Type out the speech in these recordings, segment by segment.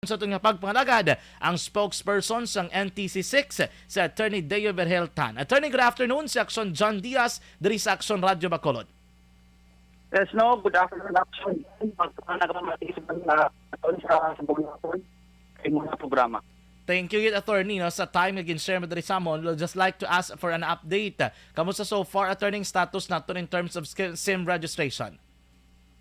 Sa itong pagpangalagad ang spokesperson sa NTC6 sa Attorney Deo Berheltan. Attorney, good afternoon sa Action John Diaz dari sa Action Radio Bacolod. Yes, no, good afternoon, Action. Nagpapamati sa Bugnaton ay mga programa. Thank you, Attorney, no, sa time naging share mo dari sa amon. We'll just like to ask for an update. Kamusta so far, Attorney, status natin in terms of SIM registration?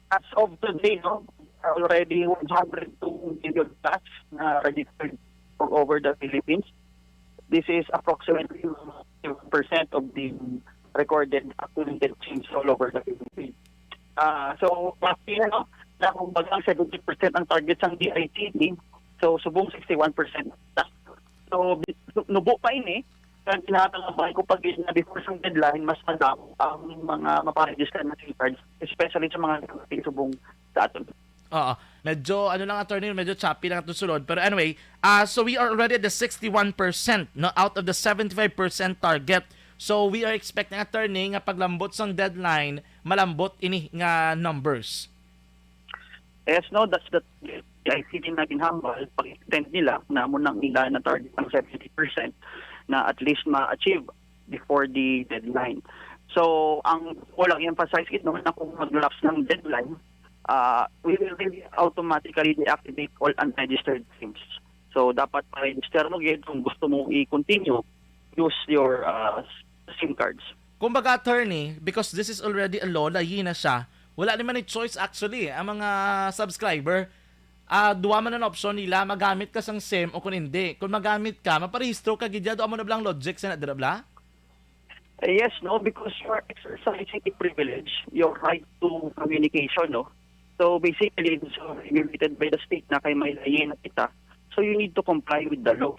As of today, no, already 102 million plus na registered for over the Philippines. This is approximately 50% of the recorded activated SIMs all over the Philippines. So, pati no, na kung bagang 70% ang target ng DICT, so subong 61%. So, nubo pa ini, kaya tinatalabay ko pag na before sa deadline, mas madamo ang mga maparegister na SIM cards, especially sa mga subong sa atin. Oo. Medyo, attorney, medyo choppy lang ito sulod. Pero anyway, so we are already at the 61%, no, out of the 75% target. So we are expecting, attorney, nga paglambot sa deadline, malambot ini nga numbers. Yes, no, that's the ICT na ginhambal. Pag-extend nila, namun nang ilan na target ng 70% na at least ma-achieve before the deadline. So, ang walang emphasize it, no, na kung mag-lapse ng deadline, we will really automatically deactivate all unregistered SIMs. So, dapat pa-register mo yun kung gusto mo i-continue, use your SIM cards. Kumbaga, attorney, because this is already a law, layi na siya, wala naman ni choice actually. Ang mga subscriber, duwa man ang option nila, magamit ka sang SIM o kung hindi. Kung magamit ka, maparehistro ka, gidyado mo na blang logic sa nadirabla? Yes, no, because you are exercising a privilege, your right to communication, no? So basically, it's regulated by the state na kay may layin na kita. So you need to comply with the law.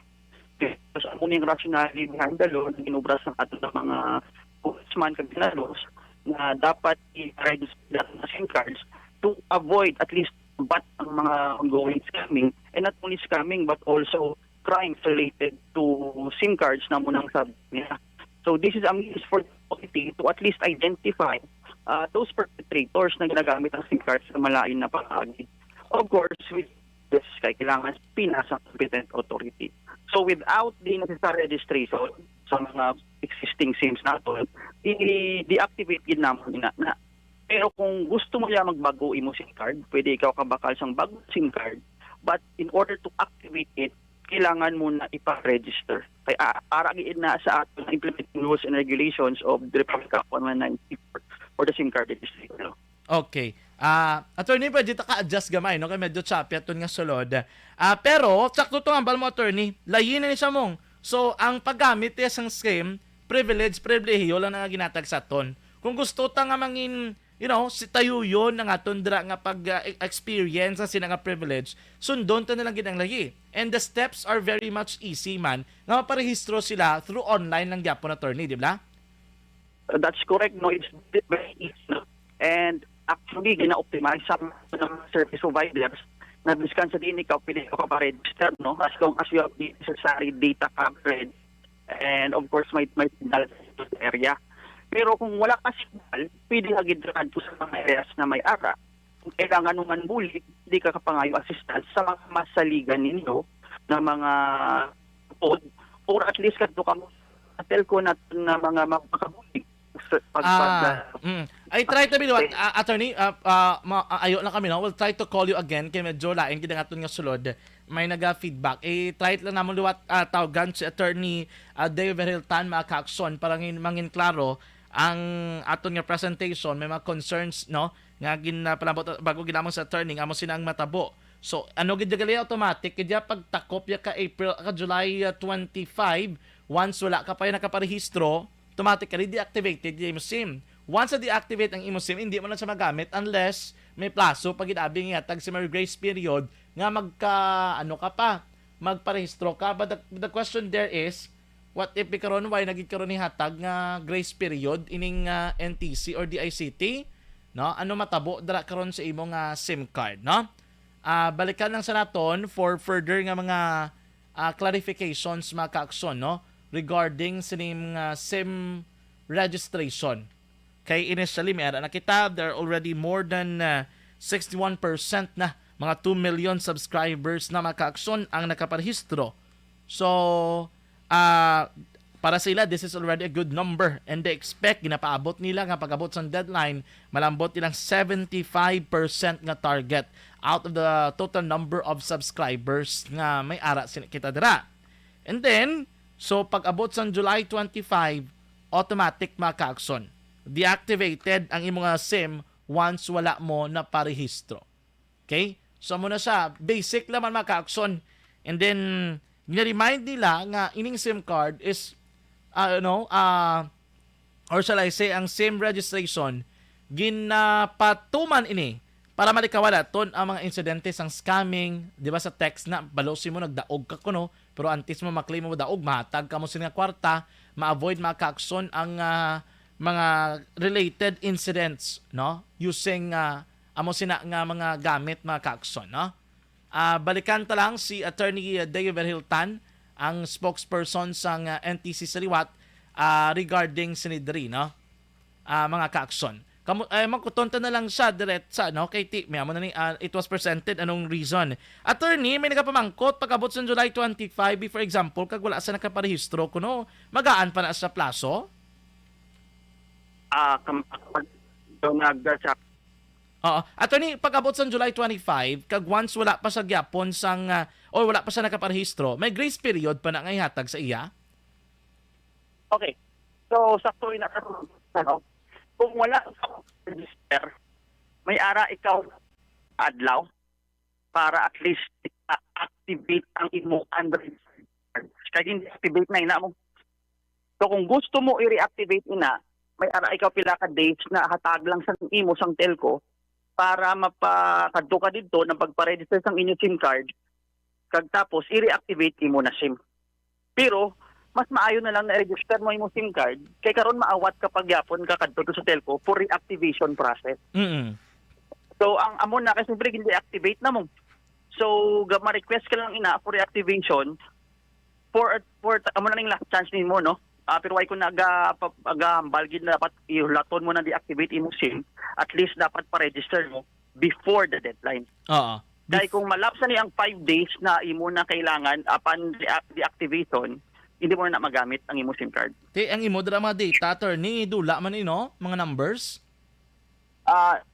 Because ang uning rationality behind the law, na ginubras ng ato ng mga policeman kaginalos, na dapat i-register na SIM cards to avoid at least but ang mga ongoing scamming, and not only scamming but also crimes related to SIM cards na munang sabi niya. So this is a means for the authority to at least identify those perpetrators na ginagamit ang SIM cards sa malain na pangagi. Of course, with this, kailangan pinasa competent authority. So without the necessary registration sa mga existing SIMs natin, i-deactivate din naman na. Pero kung gusto mo yan magbago imo SIM card, pwede ikaw kabakal sang bago SIM card, but in order to activate it, kailangan mo na ipa-register. Kaya aragiin na sa ating implementing rules and regulations of the Republic Act 1994 for the SIM card registration. Okay. Attorney, pwede ka-adjust gamay, no? Kaya medyo choppy aton nga sulod. Pero, sakto to ang mo, attorney, layin na ni siya mong. So, ang paggamit niya sang SIM, privilehiyo lang nga ginatag sa aton. Kung gusto ta nga mangin, si tayo yun nga aton dira nga pag-experience sa sina nga privilege, sundon ta nilang ginang layi. And the steps are very much easy, man. Nga maparehistro sila through online lang gyapon, attorney, di ba? That's correct, no? It's very easy, no? And actually, gina-optimize sa mga service providers na diskan sa din ikaw, pili ka pa-register, no? As long as you have the necessary data coverage and of course, may signal sa area. Pero kung wala ka signal, pwede hagidran po sa mga areas na may ara. Kung kailangan naman muli, hindi ka kapangayo assistance sa mga masaligan ninyo na mga pod or at least kadto ka mo sa telco na mga makabulig. I try to be what attorney ayo lang kami, no, we'll try to call you again kay medyo lain gid nga aton nga sulod may naga-feedback try lang namon liwat tawagan si attorney Deo Berheltan maka-action para mangin klaro ang aton nga presentation. May mga concerns, no, nga ginapalabot bago ginamon sa attorney amo sinang matabo. So ano gid gali automatic kay pagtakop ya ka July 25 once wala ka pa nakaparehistro, automatically deactivated yung SIM. Once na deactivate ang imo SIM, hindi mo na siya magamit unless may plaso pag inabing nga tag si may grace period nga magparehistro ka. But the question there is, what if karon why nagikaroon ni hatag nga grace period ining NTC or DICT, no? Ano matabo dara karon sa imong SIM card, no? Balikan lang sa naton for further nga mga clarifications mga ka-aksyon, no, regarding sa SIM registration. Kay initially may ara na kita, there are already more than 61% na mga 2 million subscribers na maka-aksyon ang nakaparehistro. So, para sa ila, this is already a good number and they expect, ginapaabot nila nga pag-abot sa deadline, malambot nilang 75% nga target out of the total number of subscribers nga may ara kita dira. And then, so pag-abot sa July 25, automatic maka-aksyon. Deactivated ang imong SIM once wala mo na parehistro. Okay? So muna siya, basic laman maka-aksyon. And then, niremind nila nga ining SIM card is or shall I say, ang SIM registration, ginapatuman ini para malikawala ton ang mga insidente sang scamming, di ba sa text na, balosi mo, nagdaog ka kuno, pero antes mo maklaim mo daog, mahatag ka mo sa kwarta, ma-avoid maka-aksyon ang mga related incidents, no? Using, amo sina nga mga gamit maka-aksyon, no? Balikan ta lang si Attorney Dave Verhiltan, ang spokesperson sa NTC Sariwat regarding sinidri, no? Mga ka-aksyon. Magkutonta na lang siya diretsa, no? Kay T, may amo na ni, it was presented, anong reason. Attorney, may nagapamangkot, pag-abot sa July 25, for example, kag wala sa nakaparehistro, kuno, magaan pa na sa plaso? Oo. Attorney, pag-abot sa July 25, kag once wala pa sa gyapon sang o wala pa sa nakaparehistro, may grace period pa na nga ihatag sa iya? Okay. So, sakto na kung wala sa register, may ara ikaw adlaw para at least activate ang imo unregistered card. Kaya hindi activate na ina mo. So, kung gusto mo i-reactivate ina, may ara ikaw pila ka days na hatag lang sa imo sang telco para mapakadto ka dito na pagpa-register sang inyo SIM card, kag tapos i-reactivate imo na SIM. Pero mas maayo na lang na i-register mo imo SIM card kay karon maawat kapag yapon ka kadto sa telco for reactivation process. So ang amo na kasi simply hindi activate na mo. So ma-request ka lang ina for reactivation for amo na ning last chance nimo, no? Pero why kung nagahambal gid na dapat ihulaton mo na deactivate imong SIM, at least dapat pa-register mo before the deadline. Oo. Dahil kung malapsan ni ang 5 days na imo na kailangan upon deactivation, hindi mo na magamit ang imo SIM card. Ang imo dira mga data, attorney, dula man no? Mga numbers?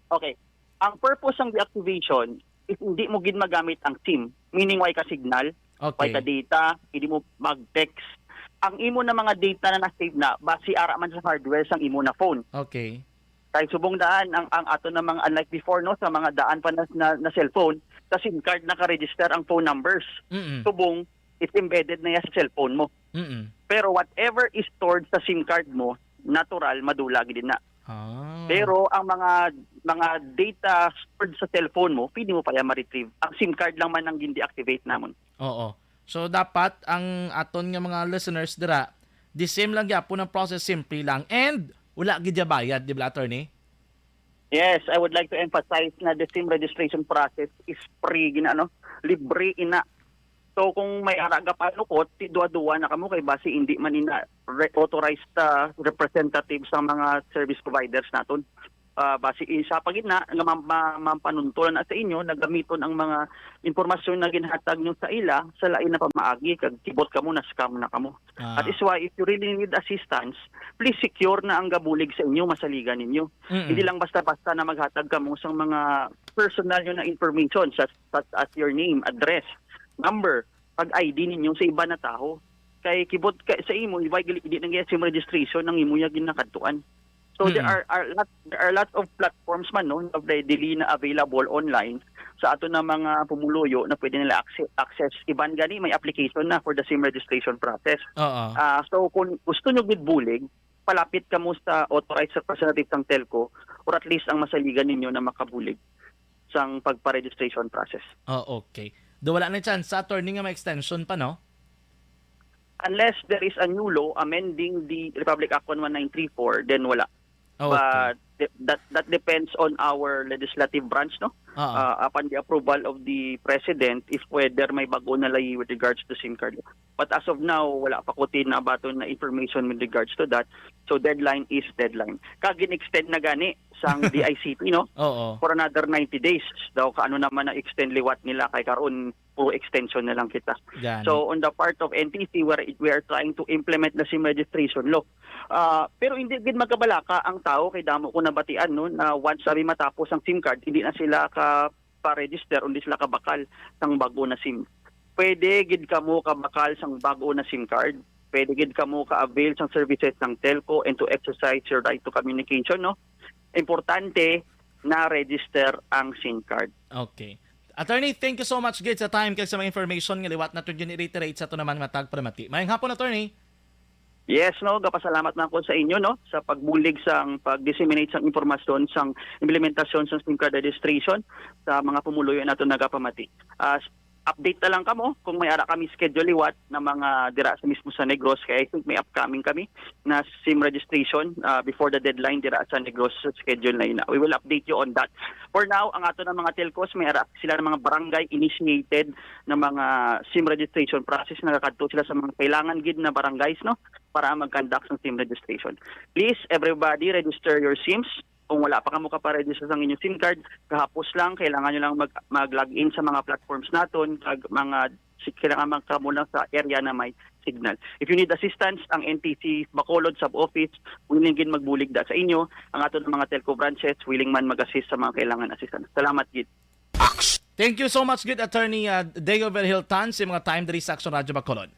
Okay. Ang purpose ng deactivation is hindi mo gid magamit ang SIM. Meaning why ka signal, why ka data, hindi mo mag-text. Ang imo na mga data na na-save na, base ara man sa hardware sang imo na phone. Okay. Kahit subong daan, ang ato na mga, unlike before, no, sa mga daan pa na cellphone, sa SIM card naka-register ang phone numbers. Subong, it's embedded na yan sa cellphone mo. Pero whatever is stored sa SIM card mo, natural, madulag din na. Pero ang mga data stored sa cellphone mo, pwede mo pa yan ma-retrieve. Ang SIM card lang man ang gindi-activate namon. Oo. So dapat ang aton nga mga listeners dira, the same lang gyapon ang process, simple lang and wala gid bayad, di ba, attorney? Yes, I would like to emphasize na the SIM registration process is free, libre ina. So kung may araga palukot, dua-dua na kamo kay base hindi man ina authorized representatives sa mga service providers naton. Base sa pagina nga mampanuntulan na sa inyo, nagamiton ang mga informasyon na ginhatag nyo sa ila sa lain na pamaagi, kag kibot kamo na scam na kamo. That is why if you really need assistance, please secure na ang gabulig sa inyo, masaligan ninyo. Hindi lang basta-basta na maghatag kamo sa mga personal nyo na information such as your name, address, number, pag-ID ninyo sa iba na tao. Kay kibot sa imo, hindi nang SIM registration ng imo ya ginakadtuan. So there are lots of platforms man, no, na readily na available online sa ato na mga pumuluyo na pwede nila access. Iban gani may application na for the SIM registration process. So kung gusto nyo bulig, palapit ka mo sa authorized representative ng telco or at least ang masaligan ninyo na makabulig sang pagpa-registration process. Okay. Do wala na chance sa attorney nga may extension pa, no? Unless there is a new law amending the Republic Act 11934, then wala. Okay. But that depends on our legislative branch, no? Oo. upon the approval of the President if whether may bago na layi with regards to SIM card. But as of now, wala pa ko tinabaton na information with regards to that. So deadline is deadline. Kagin-extend na gani sang DICT, no? Oo. For another 90 days. Daw kaano naman na extend liwat nila kay karon puro extension na lang kita. Gani. So on the part of NTC, we are trying to implement the SIM registration law. Pero hindi din magkabalaka ang tao kay damo ko nabatian no na once sabi matapos ang SIM card, hindi na sila ka pa-register, hindi sila kabakal sang bago na SIM. Pwede gid kamo kabakal sang bago na SIM card. Pwede gid kamo ka-avail sang services ng telco and to exercise your right to communication, no? Importante na register ang SIM card. Okay. Attorney, thank you so much gid sa time kay sa mga information nga liwat naton yun i-reiterate sa to naman matag pramati. Mayong hapon, attorney. Yes, no, gapasalamat na ako sa inyo no sa pagbulig sang pag-disseminate sang impormasyon sang implementasyon sang SIM card registration sa mga pumuluyo nato nagapamati. Update na lang kamo kung may ara kami schedule liwat na mga dira sa mismo sa Negros kaya I think may upcoming kami na SIM registration before the deadline dira sa Negros schedule na yun. We will update you on that. For now, ang ato ng mga telcos may ara sila ng mga barangay initiated na mga SIM registration process nakakadto sila sa mga kailangan gid na barangays no para mag-conduct ng SIM registration. Please everybody register your SIMs. Kung wala pa kamo ka-register sa inyong SIM card, kahapos lang, kailangan nyo lang mag-login sa mga platforms naton, kailangan magkamo lang sa area na may signal. If you need assistance, ang NTC Bacolod Sub-Office, willing gid magbulig da sa inyo. Ang ato ng mga telco branches, willing man mag-assist sa mga kailangan assistance. Salamat gid. Thank you so much gid, Attorney Deo Verhiltan sa mga time diri sa Action Radio Bacolod.